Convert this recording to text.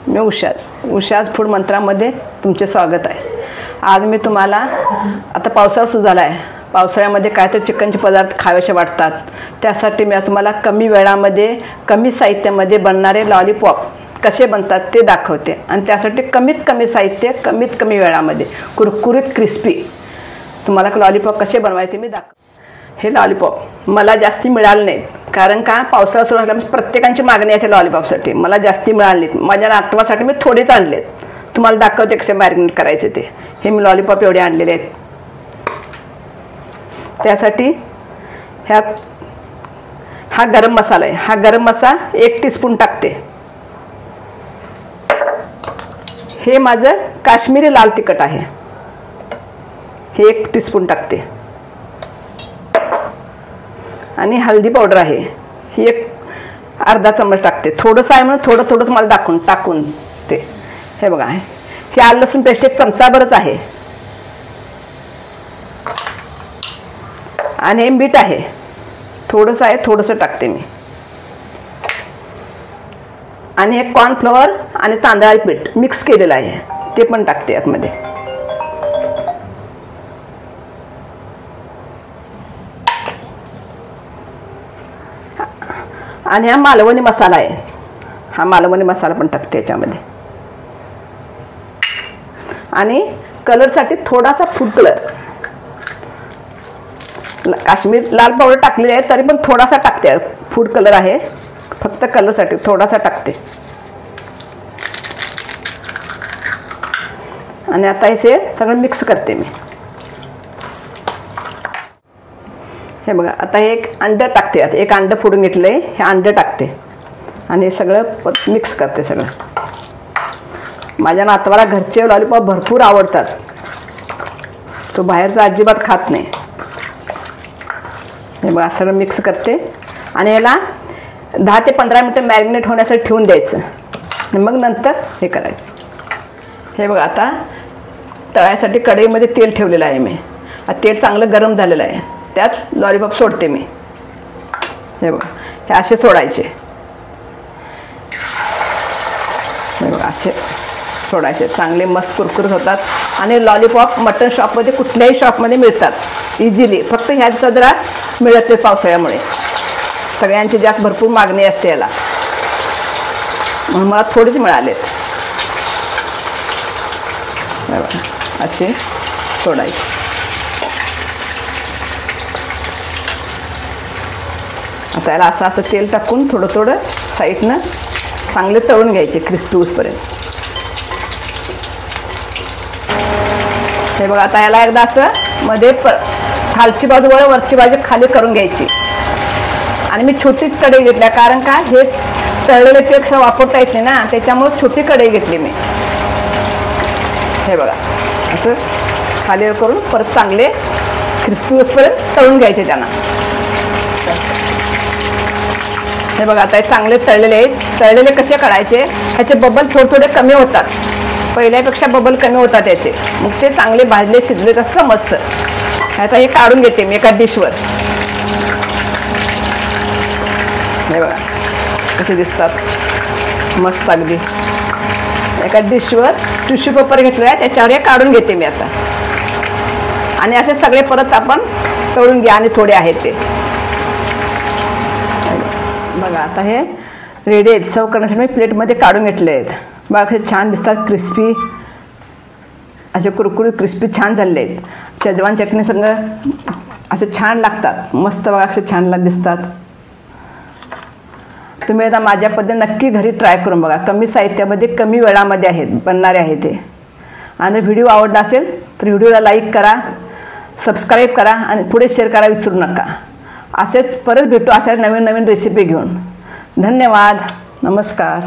मी उषाज food मंत्रामध्ये तुमचे स्वागत आहे। आज मी तुम्हाला आता पावसाळा सुरू झाला आहे, पावसाळ्यामध्ये काहीतरी चिकनचे पदार्थ खावेसे वाटतात, त्यासाठी मी तुम्हाला कमी वेळामध्ये कमी साहित्यामध्ये बनणारे लॉलीपॉप कसे बनतात ते दाखवते। आणि त्यासाठी कमीत कमी साहित्य कमीत कमी वेळामध्ये कुरकुरीत क्रिस्पी तुम्हाला लॉलीपॉप कसे बनवायचे मी दाखवते। हे लॉलीपॉप मला जास्ती मिळाले नाहीत, कारण का पावसाळा सुरू झाल्यामुळे प्रत्येकांची मागणी आहे लॉलीपॉपसाठी। मला जास्ती मिळाले नाहीत, माझ्या नातवासाठी मी थोडेच आणलेत, तुम्हाला दाखवते कसे मॅरिनेट करायचे ते। हे मी लॉलीपॉप एवढे आणलेले आहेत। त्यासाठी हा गरम मसाला आहे, हा गरम मसाला 1 टीस्पून टाकते। हे माझं काश्मीरी लाल तिखट आहे, हे 1 टीस्पून टाकते। आणि हल्दी पावडर आहे, ही अर्धा चमच टाकते। थोडंसं आहे म्हणून थोडं थोडं तुम्हाला टाकून ते हे बघा, हे आलं लसूण पेस्ट 1 चमचाभरच आहे। आणि हे मीठ आहे, थोडंसं आहे, थोडंसं टाकते मी। आणि हे कॉर्नफ्लॉवर आणि तांदळाचे पीठ मिक्स केलेलं आहे, ते पण टाकते यामध्ये। आणि हा मालवणी मसाला आहे, हा मालवणी मसाला पण टाकते याच्यामध्ये। आणि कलरसाठी थोडासा फूड कलर, काश्मीर लाल पावडर टाकलेली आहे तरी पण थोडासा टाकते, फूड कलर आहे फक्त कलरसाठी थोडासा टाकते। आणि आता हे सगळं मिक्स करते मी। हे बघा, आता हे 1 अंडं टाकते, आता 1 अंडं फोडून घेतलं आहे, हे अंडं टाकते आणि सगळं मिक्स करते सगळं। माझ्या नातवाला घरचे लॉलीपॉप भरपूर आवडतात, तो बाहेरचा अजिबात खात नाही। हे बघा, सगळं मिक्स करते आणि याला 10 ते 15 मिनिटं मॅरिनेट होण्यासाठी ठेवून द्यायचं आणि मग नंतर हे करायचं। हे बघा, आता तळायसाठी कढईमध्ये तेल ठेवलेलं आहे मी, तेल चांगलं गरम झालेलं आहे, त्यात लॉलीपॉप सोडते मी। हे बघा, हे असे सोडायचे, हे बघा असे सोडायचे, चांगले मस्त कुरकुरीत होतात। आणि लॉलीपॉप मटन शॉपमध्ये कुठल्याही शॉपमध्ये मिळतात इझिली, फक्त ह्या दिवसात जरा मिळत नाही पावसाळ्यामुळे, सगळ्यांची जास्त भरपूर मागणी असते याला, म्हणून मला थोडेच मिळालेत। हे बघा, असे सोडायचे। आता याला असं तेल टाकून थोडं थोडं साईडनं चांगले तळून घ्यायचे क्रिस्पी होईपर्यंत। हे बघा, आता याला एकदा असं मध्ये खालची बाजू वरची बाजू खाली करून घ्यायची। आणि मी छोटीच कढई घेतल्या, कारण का हे तळलेले तेल वापरता येत नाही ना, त्याच्यामुळे छोटी कढई घेतली मी। हे बघा, असं खाली करून परत चांगले क्रिस्पी होईपर्यंत तळून घ्यायचे त्यांना। हे बघा, आता हे चांगले तळलेले आहेत। तळलेले कसे काढायचे, ह्याचे बबल थोडे कमी होतात, पहिल्यापेक्षा बबल कमी होतात याचे, मग ते चांगले भाजले शिजले तर समजतं। आता हे काढून घेते मी एका डिशवर। हे बघा कसे दिसतात, मस्त अगदी। एका डिशवर टिश्यू पेपर घेतला आहे, त्याच्यावर हे काढून घेते मी आता। आणि असे सगळे परत आपण तळून घ्या। आणि थोडे आहेत ते बघा, आता हे रेडी आहेत सर्व करण्यासाठी मी प्लेटमध्ये काढून घेतले आहेत। बघा कसे छान दिसतात, क्रिस्पी असे कुरकुरीत क्रिस्पी छान झालेले आहेत। शेजवान चटणी सगळं असे छान लागतात, मस्त बघा असे छान दिसतात। तुम्ही आता माझ्या पद्धतीने नक्की घरी ट्राय करून बघा, कमी साहित्यामध्ये कमी वेळामध्ये आहेत बनणारे आहे ते। आणि व्हिडिओ आवडला असेल तर व्हिडिओला लाईक करा, सबस्क्राईब करा आणि पुढे शेअर करा विसरू नका। असेच परत भेटू अशा नवीन नवीन रेसिपी घेऊन। धन्यवाद, नमस्कार।